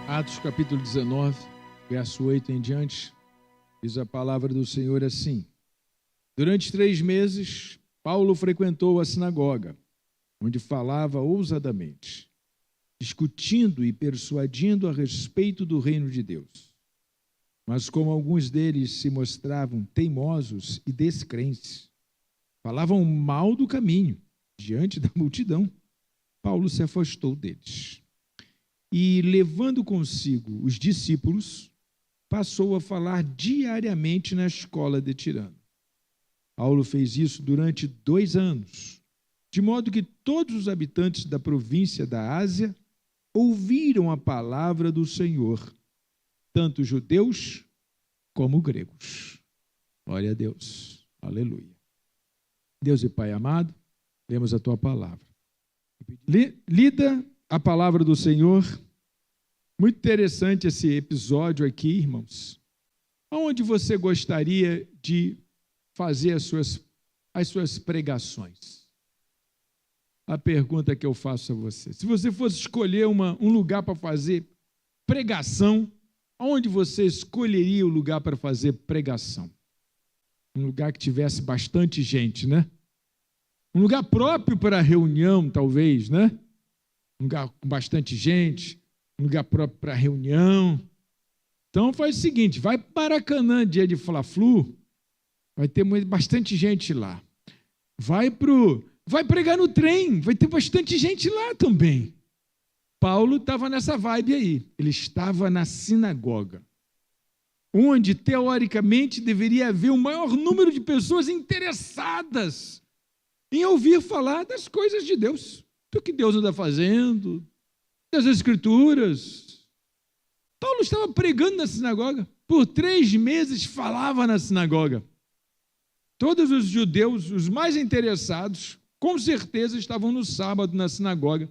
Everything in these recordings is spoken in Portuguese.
Atos capítulo 19, verso 8 em diante, diz a palavra do Senhor assim: Durante 3 meses, Paulo frequentou a sinagoga, onde falava ousadamente, discutindo e persuadindo a respeito do reino de Deus. Mas como alguns deles se mostravam teimosos e descrentes, falavam mal do caminho diante da multidão, Paulo se afastou deles. E, levando consigo os discípulos, passou a falar diariamente na escola de Tirano. Paulo fez isso durante 2 anos, de modo que todos os habitantes da província da Ásia ouviram a palavra do Senhor, tanto judeus como gregos. Glória a Deus. Aleluia. Deus e Pai amado, lemos a Tua palavra. Lida a palavra do Senhor. Muito interessante esse episódio aqui, irmãos. Aonde você gostaria de fazer as suas pregações? A pergunta que eu faço a você. Se você fosse escolher um lugar para fazer pregação, aonde você escolheria o lugar para fazer pregação? Um lugar que tivesse bastante gente, né? Um lugar próprio para reunião, talvez, né? Um lugar com bastante gente, um lugar próprio para reunião. Então faz o seguinte, vai para Maracanã, dia de Fla-Flu, vai ter bastante gente lá. Vai pregar no trem, vai ter bastante gente lá também. Paulo estava nessa vibe aí, ele estava na sinagoga, onde teoricamente deveria haver o maior número de pessoas interessadas em ouvir falar das coisas de Deus, do que Deus anda fazendo, das Escrituras. Paulo estava pregando na sinagoga, por 3 meses falava na sinagoga. Todos os judeus, os mais interessados, com certeza estavam no sábado na sinagoga,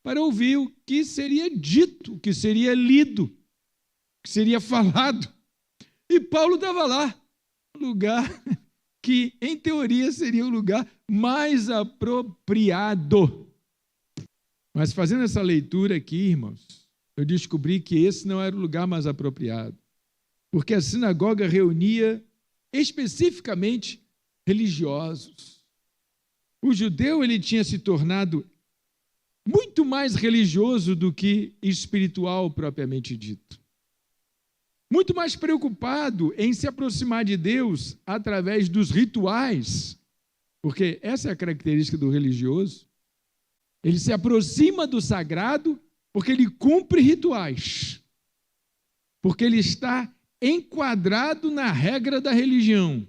para ouvir o que seria dito, o que seria lido, o que seria falado. E Paulo estava lá, no lugar que, em teoria, seria o lugar mais apropriado. Mas fazendo essa leitura aqui, irmãos, eu descobri que esse não era o lugar mais apropriado, porque a sinagoga reunia especificamente religiosos. O judeu ele tinha se tornado muito mais religioso do que espiritual propriamente dito. Muito mais preocupado em se aproximar de Deus através dos rituais, porque essa é a característica do religioso. Ele se aproxima do sagrado porque ele cumpre rituais, porque ele está enquadrado na regra da religião.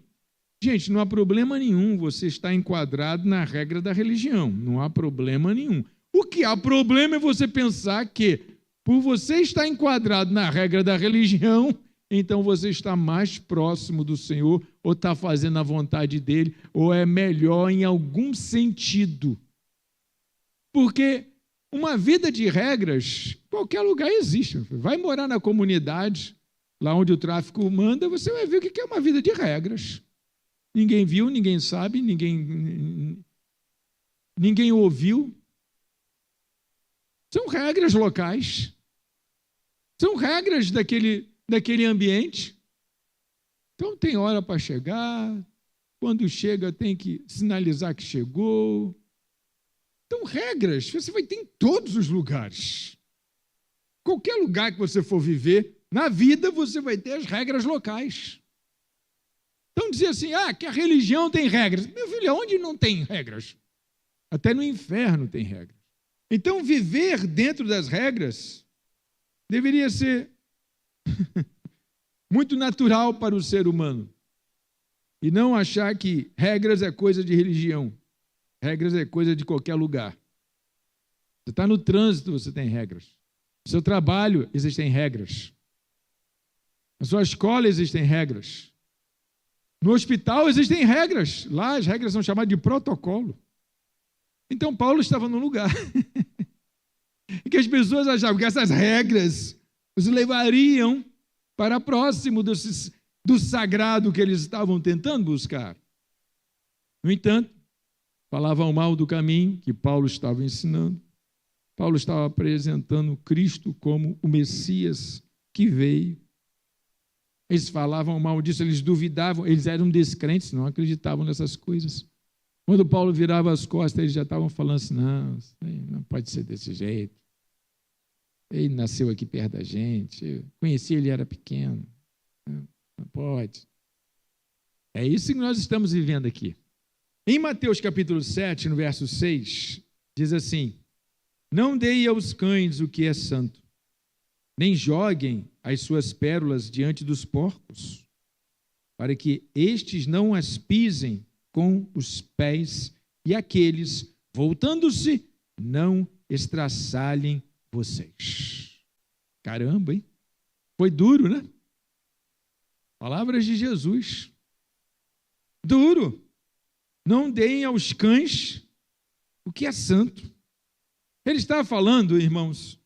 Gente, não há problema nenhum você estar enquadrado na regra da religião, não há problema nenhum. O que há problema é você pensar que, por você estar enquadrado na regra da religião, então você está mais próximo do Senhor, ou está fazendo a vontade dele, ou é melhor em algum sentido. Porque uma vida de regras, qualquer lugar existe. Vai morar na comunidade, lá onde o tráfico manda, você vai ver o que é uma vida de regras. Ninguém viu, ninguém sabe, ninguém ouviu. São regras locais. São regras daquele ambiente. Então tem hora para chegar, quando chega tem que sinalizar que chegou. Então regras você vai ter em todos os lugares. Qualquer lugar que você for viver, na vida você vai ter as regras locais. Então dizer assim, que a religião tem regras. Meu filho, onde não tem regras? Até no inferno tem regras. Então viver dentro das regras deveria ser muito natural para o ser humano. E não achar que regras é coisa de religião. Regras é coisa de qualquer lugar. Você está no trânsito, você tem regras. No seu trabalho, existem regras. Na sua escola, existem regras. No hospital, existem regras. Lá, as regras são chamadas de protocolo. Então, Paulo estava num lugar em que as pessoas achavam que essas regras os levariam para próximo do sagrado que eles estavam tentando buscar. No entanto, falavam mal do caminho que Paulo estava ensinando, Paulo estava apresentando Cristo como o Messias que veio. Eles falavam mal disso, eles duvidavam, eles eram descrentes, não acreditavam nessas coisas. Quando Paulo virava as costas, eles já estavam falando assim, não pode ser desse jeito. Ele nasceu aqui perto da gente, eu conheci ele, era pequeno. Não pode. É isso que nós estamos vivendo aqui. Em Mateus capítulo 7, no verso 6, diz assim: não deem aos cães o que é santo, nem joguem as suas pérolas diante dos porcos, para que estes não as pisem com os pés, e aqueles, voltando-se, não estraçalhem vocês. Caramba, hein? Foi duro, né? Palavras de Jesus. Duro. Não deem aos cães o que é santo. Ele está falando, irmãos,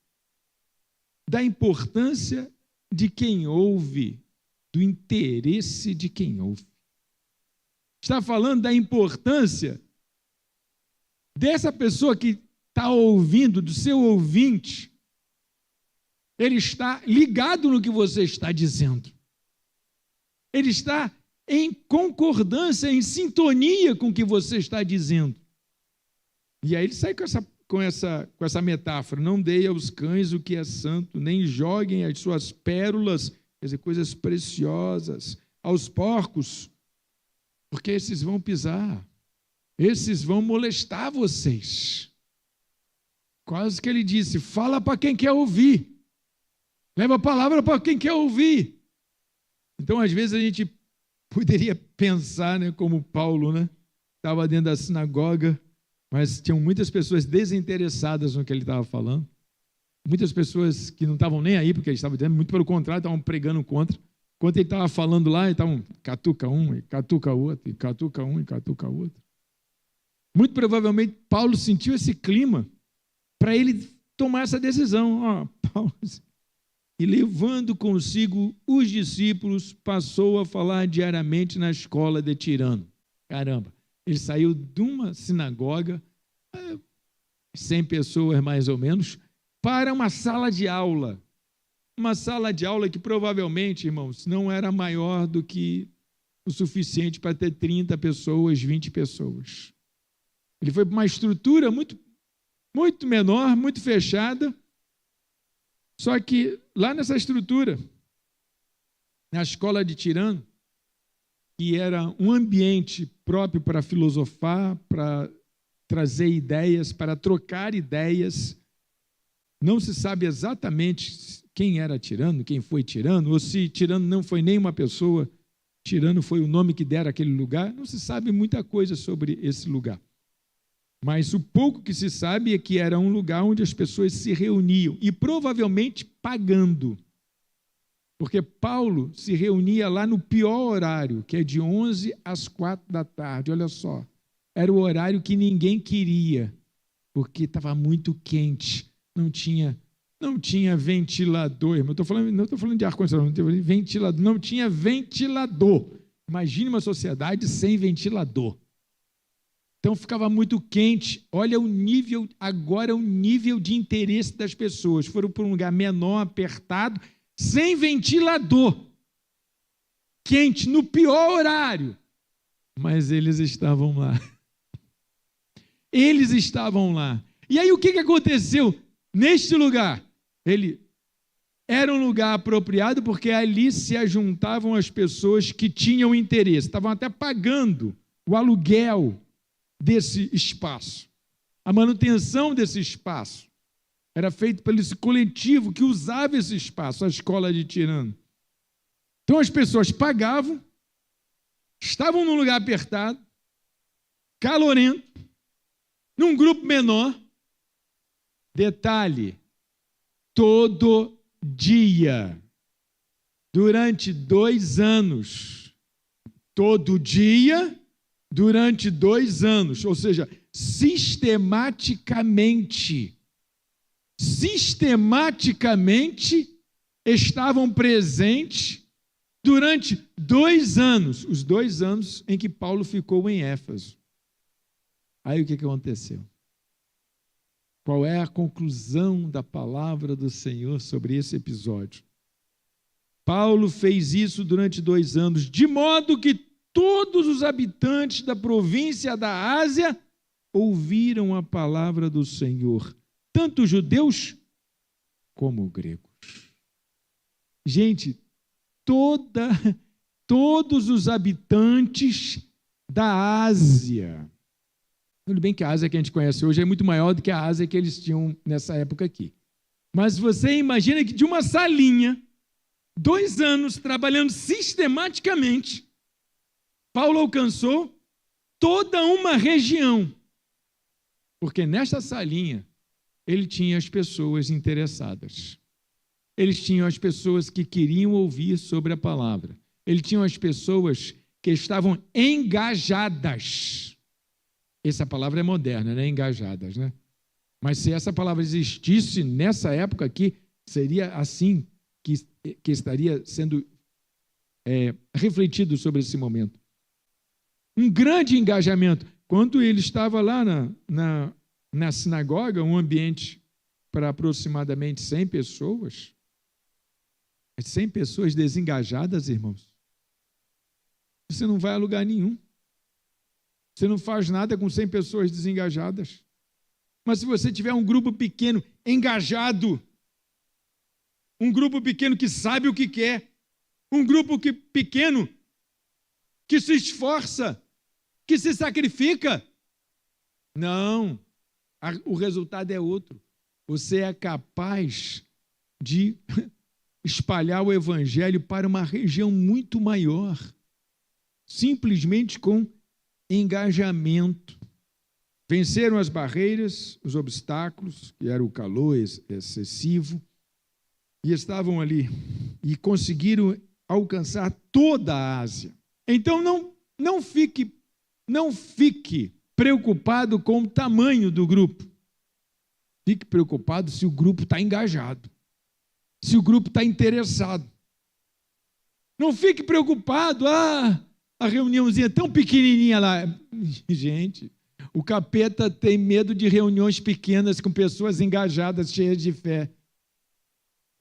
da importância de quem ouve, do interesse de quem ouve. Está falando da importância dessa pessoa que está ouvindo, do seu ouvinte. Ele está ligado no que você está dizendo. Ele está em concordância, em sintonia com o que você está dizendo. E aí ele sai com essa metáfora: não deem aos cães o que é santo, nem joguem as suas pérolas, quer dizer, coisas preciosas, aos porcos, porque esses vão pisar, esses vão molestar vocês. Quase que ele disse: fala para quem quer ouvir, leva a palavra para quem quer ouvir. Então, às vezes, a gente poderia pensar, né, como Paulo, né? Estava dentro da sinagoga, mas tinham muitas pessoas desinteressadas no que ele estava falando. Muitas pessoas que não estavam nem aí porque ele estava dizendo, muito pelo contrário, estavam pregando contra. Enquanto ele estava falando lá, eles estavam catuca um, e catuca outro, e catuca um, e catuca outro. Muito provavelmente, Paulo sentiu esse clima para ele tomar essa decisão. Paulo, e levando consigo os discípulos, passou a falar diariamente na escola de Tirano. Caramba, ele saiu de uma sinagoga, 100 pessoas mais ou menos, para uma sala de aula. Uma sala de aula que provavelmente, irmãos, não era maior do que o suficiente para ter 30 pessoas, 20 pessoas. Ele foi para uma estrutura muito menor, muito fechada. Só que lá nessa estrutura, na escola de Tirano, que era um ambiente próprio para filosofar, para trazer ideias, para trocar ideias, não se sabe exatamente quem era Tirano, quem foi Tirano, ou se Tirano não foi nem uma pessoa, Tirano foi o nome que deram àquele lugar, não se sabe muita coisa sobre esse lugar. Mas o pouco que se sabe é que era um lugar onde as pessoas se reuniam, e provavelmente pagando. Porque Paulo se reunia lá no pior horário, que é de 11 às 4 da tarde. Olha só, era o horário que ninguém queria, porque estava muito quente, não tinha ventilador. Irmão. Não estou falando de ar-condicionado, não tinha ventilador. Imagine uma sociedade sem ventilador. Então ficava muito quente. Olha o nível, agora o nível de interesse das pessoas. Foram para um lugar menor, apertado, sem ventilador. Quente, no pior horário. Mas eles estavam lá. Eles estavam lá. E aí o que aconteceu neste lugar? Ele era um lugar apropriado porque ali se ajuntavam as pessoas que tinham interesse. Estavam até pagando o aluguel desse espaço. A manutenção desse espaço era feita pelo esse coletivo que usava esse espaço, a escola de Tirano. Então as pessoas pagavam, estavam num lugar apertado, calorento, num grupo menor. Detalhe, todo dia, durante 2 anos, todo dia, durante 2 anos, ou seja, sistematicamente estavam presentes durante 2 anos, os 2 anos em que Paulo ficou em Éfeso. Aí o que aconteceu? qual é a conclusão da palavra do Senhor sobre esse episódio? Paulo fez isso durante 2 anos, de modo que todos os habitantes da província da Ásia ouviram a palavra do Senhor, tanto judeus como gregos. Gente, todos os habitantes da Ásia. Tudo bem que a Ásia que a gente conhece hoje é muito maior do que a Ásia que eles tinham nessa época aqui. Mas você imagina que de uma salinha, 2 anos trabalhando sistematicamente, Paulo alcançou toda uma região. Porque nesta salinha, ele tinha as pessoas interessadas. Eles tinham as pessoas que queriam ouvir sobre a palavra. Eles tinham as pessoas que estavam engajadas. Essa palavra é moderna, né? Engajadas, né? Mas se essa palavra existisse nessa época aqui, seria assim que estaria sendo refletido sobre esse momento. Um grande engajamento. Quando ele estava lá na sinagoga, um ambiente para aproximadamente 100 pessoas, 100 pessoas desengajadas, irmãos, você não vai a lugar nenhum. Você não faz nada com 100 pessoas desengajadas. Mas se você tiver um grupo pequeno, engajado, um grupo pequeno que sabe o que quer, um grupo pequeno que se esforça, que se sacrifica, não, o resultado é outro. Você é capaz de espalhar o evangelho para uma região muito maior, simplesmente com engajamento. Venceram as barreiras, os obstáculos, que era o calor excessivo, e estavam ali, e conseguiram alcançar toda a Ásia. Então não fique preocupado com o tamanho do grupo. Fique preocupado se o grupo está engajado, se o grupo está interessado. Não fique preocupado, a reuniãozinha tão pequenininha lá. Gente, o capeta tem medo de reuniões pequenas com pessoas engajadas, cheias de fé.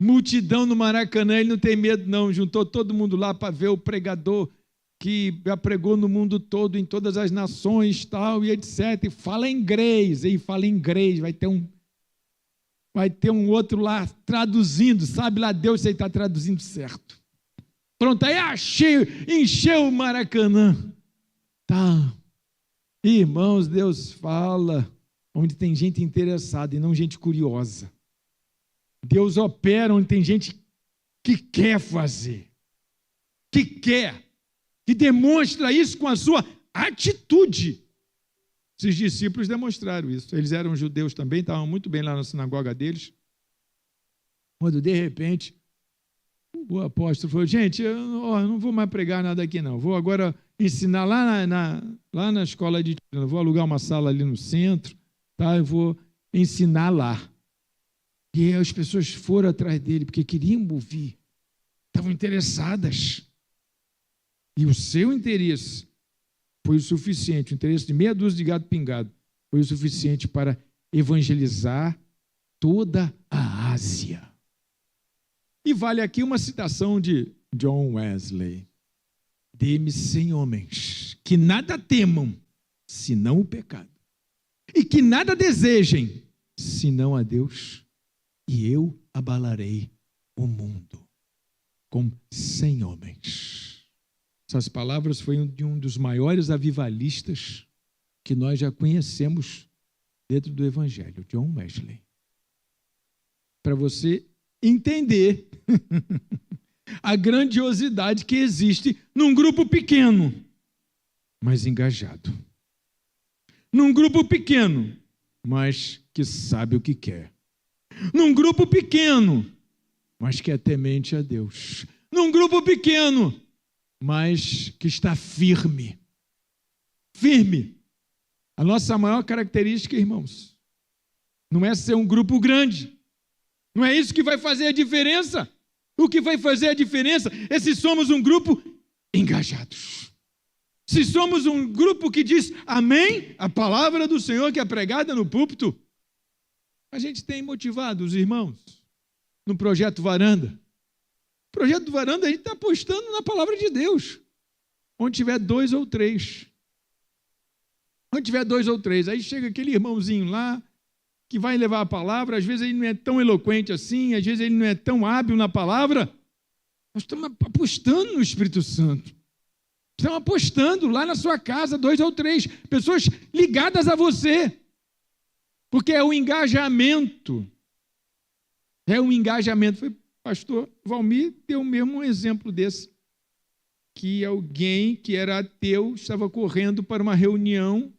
Multidão no Maracanã, ele não tem medo não, juntou todo mundo lá para ver o pregador que já pregou no mundo todo, em todas as nações, tal, e etc. E fala inglês, vai ter um outro lá traduzindo, sabe lá Deus se ele está traduzindo certo. Pronto, aí encheu o Maracanã. Tá. Irmãos, Deus fala onde tem gente interessada e não gente curiosa. Deus opera onde tem gente que quer fazer, que demonstra isso com a sua atitude. Esses discípulos demonstraram isso. Eles eram judeus também, estavam muito bem lá na sinagoga deles. Quando, de repente, o apóstolo falou, gente, eu não vou mais pregar nada aqui, não. Vou agora ensinar lá na escola de... Eu vou alugar uma sala ali no centro, tá? Eu vou ensinar lá. E aí as pessoas foram atrás dele, porque queriam ouvir. Estavam interessadas. E o seu interesse foi o suficiente, o interesse de meia dúzia de gado pingado, foi o suficiente para evangelizar toda a Ásia. E vale aqui uma citação de John Wesley. Dê-me 100 homens que nada temam, senão o pecado, e que nada desejem, senão a Deus, e eu abalarei o mundo com 100 homens. Essas palavras foram de um dos maiores avivalistas que nós já conhecemos dentro do Evangelho, John Wesley. Para você entender a grandiosidade que existe num grupo pequeno, mas engajado. Num grupo pequeno, mas que sabe o que quer. Num grupo pequeno, mas que é temente a Deus. Num grupo pequeno, mas que está firme. Firme. A nossa maior característica, irmãos, não é ser um grupo grande. Não é isso que vai fazer a diferença. O que vai fazer a diferença é se somos um grupo engajados. Se somos um grupo que diz amém, a palavra do Senhor que é pregada no púlpito. A gente tem motivado os irmãos no Projeto Varanda. O Projeto Varanda, a gente está apostando na palavra de Deus. Onde tiver 2 ou 3. Onde tiver 2 ou 3. Aí chega aquele irmãozinho lá, que vai levar a palavra, às vezes ele não é tão eloquente assim, às vezes ele não é tão hábil na palavra. Nós estamos apostando no Espírito Santo. Estamos apostando lá na sua casa, 2 ou 3 pessoas ligadas a você. Porque é o engajamento. É um engajamento. Foi pastor Valmir deu mesmo um exemplo desse. Que alguém que era ateu estava correndo para uma reunião,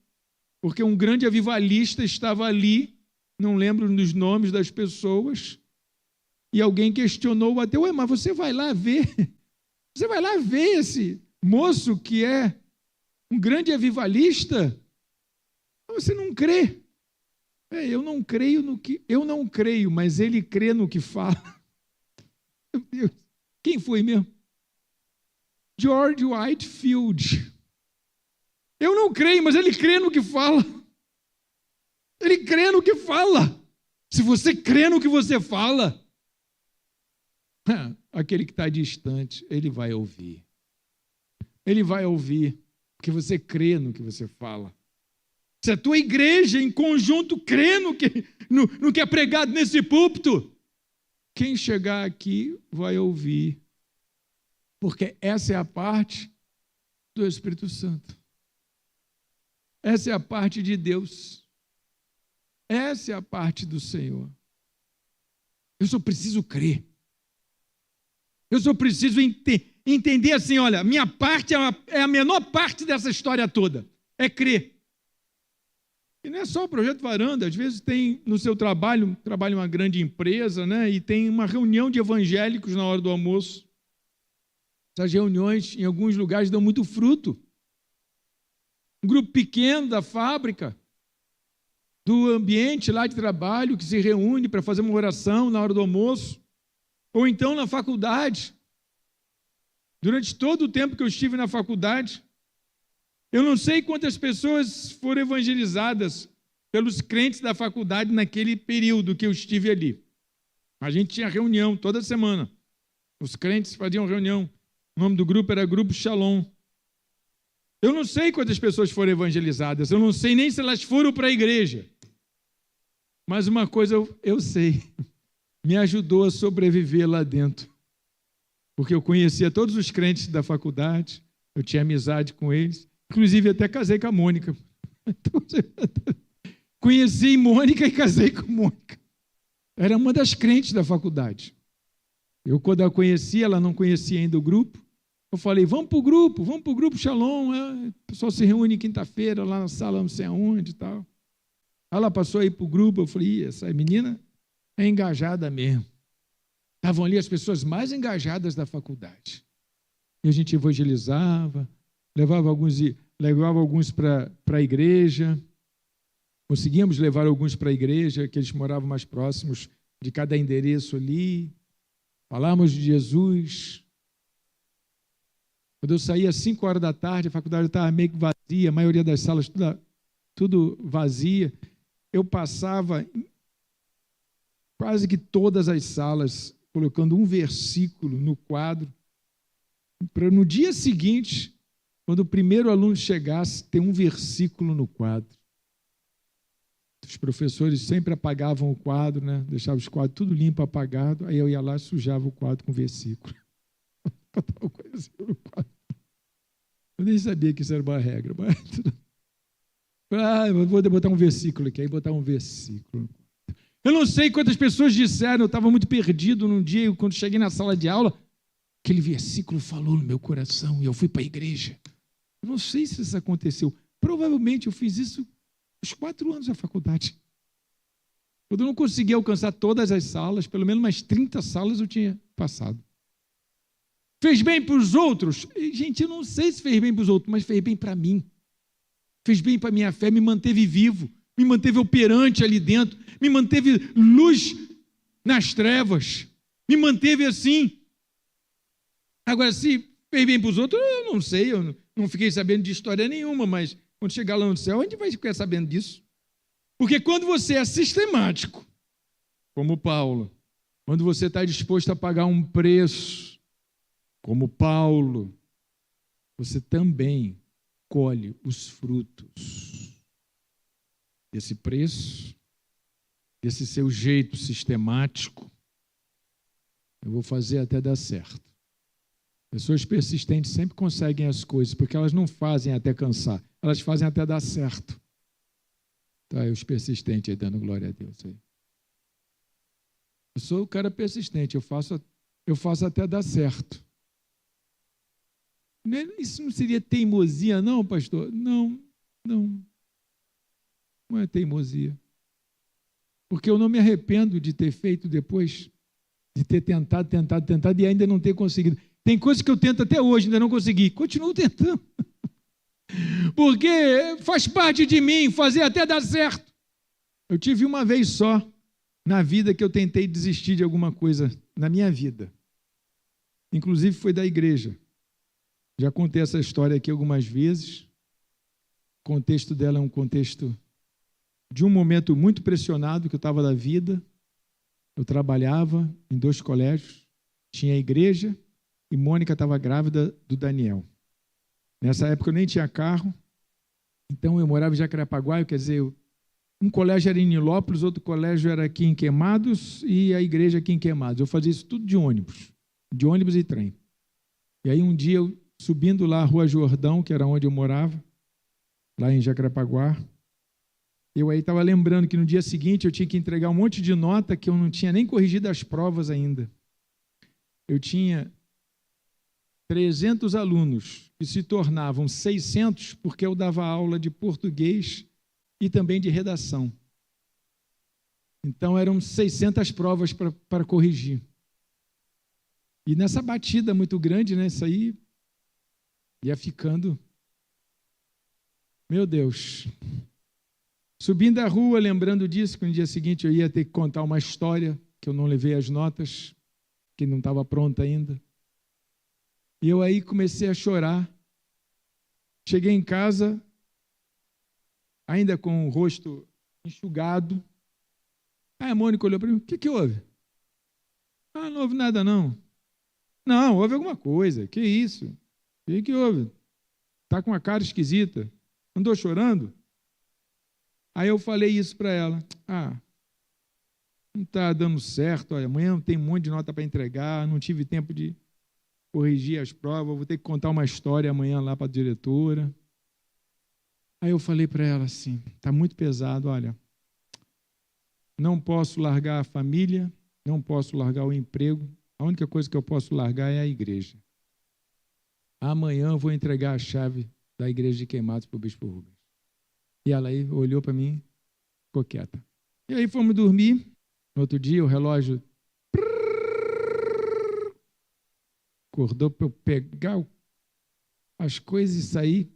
porque um grande avivalista estava ali, não lembro dos nomes das pessoas, e alguém questionou o ateu: ué, mas você vai lá ver? Você vai lá ver esse moço que é um grande avivalista? Você não crê. Eu não creio no que... Eu não creio, mas ele crê no que fala. Meu Deus. Quem foi mesmo? George Whitefield. Eu não creio, mas ele crê no que fala. Ele crê no que fala. Se você crê no que você fala, aquele que está distante, ele vai ouvir. Ele vai ouvir, porque você crê no que você fala. Se a tua igreja em conjunto crê no que é pregado nesse púlpito, quem chegar aqui vai ouvir. Porque essa é a parte do Espírito Santo. Essa é a parte de Deus. Essa é a parte do Senhor. Eu só preciso crer. Eu só preciso entender assim, olha, minha parte é a menor parte dessa história toda. É crer. E não é só o Projeto Varanda, às vezes tem no seu trabalho em uma grande empresa, né, e tem uma reunião de evangélicos na hora do almoço. Essas reuniões, em alguns lugares, dão muito fruto. Um grupo pequeno da fábrica, do ambiente lá de trabalho, que se reúne para fazer uma oração na hora do almoço, ou então na faculdade. Durante todo o tempo que eu estive na faculdade, eu não sei quantas pessoas foram evangelizadas pelos crentes da faculdade naquele período que eu estive ali. A gente tinha reunião toda semana. Os crentes faziam reunião. O nome do grupo era Grupo Shalom. Eu não sei quantas pessoas foram evangelizadas. Eu não sei nem se elas foram para a igreja. Mas uma coisa eu sei. Me ajudou a sobreviver lá dentro. Porque eu conhecia todos os crentes da faculdade. Eu tinha amizade com eles. Inclusive, até casei com a Mônica. Conheci Mônica e casei com Mônica. Era uma das crentes da faculdade. Eu, quando a conheci, ela não conhecia ainda o grupo. Eu falei, vamos para o grupo Shalom. O pessoal se reúne quinta-feira lá na sala não sei aonde e tal. Ela passou aí para o grupo. Eu falei, essa menina é engajada mesmo. Estavam ali as pessoas mais engajadas da faculdade. E a gente evangelizava, levava alguns para a igreja. Conseguíamos levar alguns para a igreja, que eles moravam mais próximos de cada endereço ali. Falávamos de Jesus. Quando eu saía às 5 horas da tarde, a faculdade estava meio que vazia, a maioria das salas tudo vazia. Eu passava quase que todas as salas, colocando um versículo no quadro, para no dia seguinte, quando o primeiro aluno chegasse, ter um versículo no quadro. Os professores sempre apagavam o quadro, né? Deixavam os quadros tudo limpo, apagado, aí eu ia lá e sujava o quadro com versículo. Eu nem sabia que isso era uma regra, mas eu vou botar um versículo aqui, aí botar um versículo. Eu não sei quantas pessoas disseram, eu estava muito perdido num dia, quando cheguei na sala de aula, aquele versículo falou no meu coração e eu fui para a igreja. Eu não sei se isso aconteceu. Provavelmente eu fiz isso aos 4 anos da faculdade. Quando eu não consegui alcançar todas as salas, pelo menos umas 30 salas eu tinha passado. Fez bem para os outros? Gente, eu não sei se fez bem para os outros, mas fez bem para mim. Fez bem para a minha fé, me manteve vivo, me manteve operante ali dentro, me manteve luz nas trevas, me manteve assim. Agora, se fez bem para os outros, eu não sei, eu não fiquei sabendo de história nenhuma, mas quando chegar lá no céu, a gente vai ficar sabendo disso. Porque quando você é sistemático, como Paulo. Quando você está disposto a pagar um preço, como Paulo, você também colhe os frutos desse preço, desse seu jeito sistemático. Eu vou fazer até dar certo. Pessoas persistentes sempre conseguem as coisas, porque elas não fazem até cansar, elas fazem até dar certo. Tá aí os persistentes aí dando glória a Deus aí. Eu sou o cara persistente, eu faço até dar certo. Isso não seria teimosia, não, pastor? Não é teimosia. Porque eu não me arrependo de ter feito depois, de ter tentado e ainda não ter conseguido. Tem coisas que eu tento até hoje, ainda não consegui. Continuo tentando. Porque faz parte de mim fazer até dar certo. Eu tive uma vez só na vida que eu tentei desistir de alguma coisa na minha vida. Inclusive foi da igreja. Já contei essa história aqui algumas vezes. O contexto dela é um contexto de um momento muito pressionado que eu estava da vida. Eu trabalhava em 2 colégios, tinha a igreja e Mônica estava grávida do Daniel. Nessa época eu nem tinha carro, então eu morava em Jacarepaguá, quer dizer, um colégio era em Nilópolis, outro colégio era aqui em Queimados e a igreja aqui em Queimados. Eu fazia isso tudo de ônibus e trem. E aí um dia eu subindo lá a Rua Jordão, que era onde eu morava, lá em Jacarepaguá, eu aí estava lembrando que no dia seguinte eu tinha que entregar um monte de nota que eu não tinha nem corrigido as provas ainda. Eu tinha 300 alunos que se tornavam 600 porque eu dava aula de português e também de redação. Então eram 600 provas para corrigir. E nessa batida muito grande, né, isso aí ia ficando... Meu Deus... Subindo a rua, lembrando disso, que no dia seguinte eu ia ter que contar uma história, que eu não levei as notas, que não estava pronta ainda. E eu aí comecei a chorar. Cheguei em casa, ainda com o rosto enxugado. Aí a Mônica olhou para mim, o que houve? Ah, não houve nada não. Não, houve alguma coisa, que isso? O que houve? Está com uma cara esquisita. Andou chorando? Aí eu falei isso para ela. Não está dando certo. Olha, amanhã tem um monte de nota para entregar, não tive tempo de corrigir as provas, vou ter que contar uma história amanhã lá para a diretora. Aí eu falei para ela assim, está muito pesado, olha, não posso largar a família, não posso largar o emprego, a única coisa que eu posso largar é a igreja. Amanhã eu vou entregar a chave da igreja de Queimados para o Bispo Rubens. E ela aí olhou para mim, ficou quieta. E aí fomos dormir. No outro dia, o relógio acordou para eu pegar as coisas e sair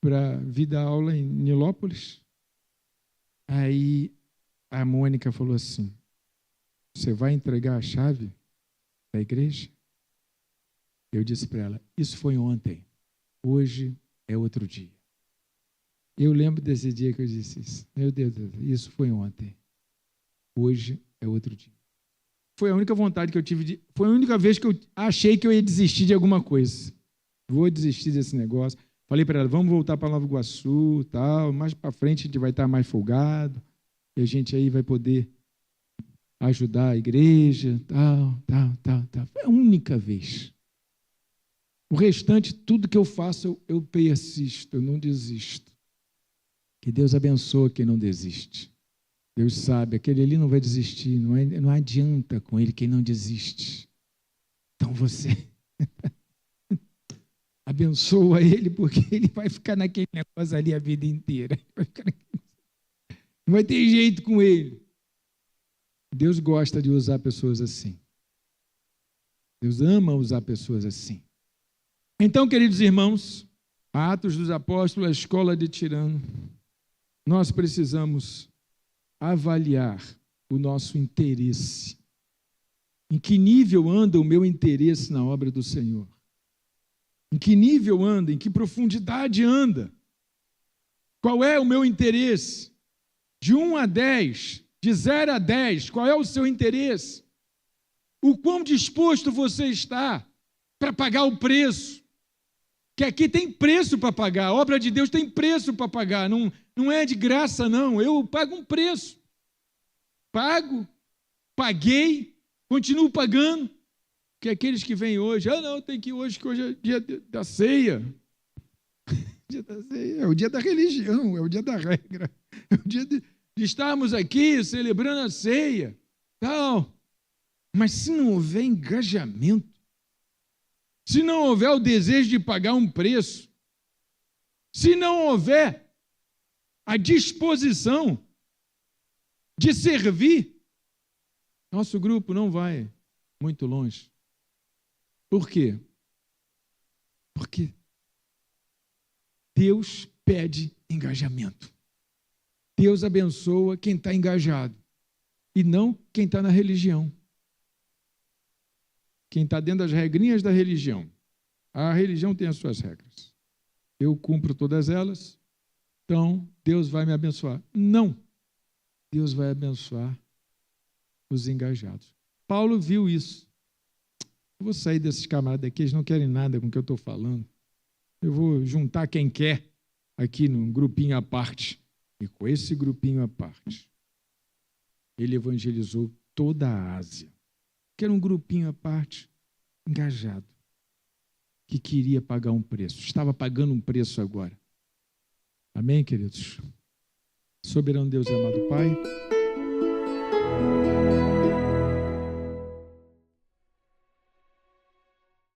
para vir dar aula em Nilópolis. Aí a Mônica falou assim, você vai entregar a chave da igreja? Eu disse para ela, isso foi ontem, hoje é outro dia. Eu lembro desse dia que eu disse isso. Meu Deus, isso foi ontem. Hoje é outro dia. Foi a única vontade que eu tive, foi a única vez que eu achei que eu ia desistir de alguma coisa. Vou desistir desse negócio. Falei para ela, vamos voltar para Nova Iguaçu, tal. Mais para frente a gente vai estar mais folgado. E a gente aí vai poder ajudar a igreja, tal. Foi a única vez. O restante, tudo que eu faço, eu persisto, eu não desisto. Que Deus abençoe quem não desiste. Deus sabe, aquele ali não vai desistir, não adianta com ele quem não desiste. Então você abençoa ele, porque ele vai ficar naquele negócio ali a vida inteira. Não vai ter jeito com ele. Deus gosta de usar pessoas assim. Deus ama usar pessoas assim. Então, queridos irmãos, Atos dos Apóstolos, a escola de Tirano, nós precisamos avaliar o nosso interesse. Em que nível anda o meu interesse na obra do Senhor? Em que nível anda? Em que profundidade anda? Qual é o meu interesse? De 1 a 10, De 0 a 10, qual é o seu interesse? O quão disposto você está para pagar o preço? Que aqui tem preço para pagar, a obra de Deus tem preço para pagar, não é de graça, não. Eu pago um preço. Paguei, continuo pagando. Que aqueles que vêm hoje, não, tem que ir hoje, que hoje é dia da ceia. Dia da ceia é o dia da religião, é o dia da regra, é o dia de estarmos aqui celebrando a ceia. Tal. Mas se não houver engajamento, se não houver o desejo de pagar um preço, se não houver a disposição de servir, nosso grupo não vai muito longe. Por quê? Porque Deus pede engajamento. Deus abençoa quem está engajado e não quem está na religião. Quem está dentro das regrinhas da religião. A religião tem as suas regras. Eu cumpro todas elas, então Deus vai me abençoar. Não. Deus vai abençoar os engajados. Paulo viu isso. Eu vou sair desses camaradas aqui, eles não querem nada com o que eu estou falando. Eu vou juntar quem quer aqui num grupinho à parte. E com esse grupinho à parte, ele evangelizou toda a Ásia. Que era um grupinho à parte, engajado, que queria pagar um preço. Estava pagando um preço agora. Amém, queridos? Soberano Deus e amado Pai,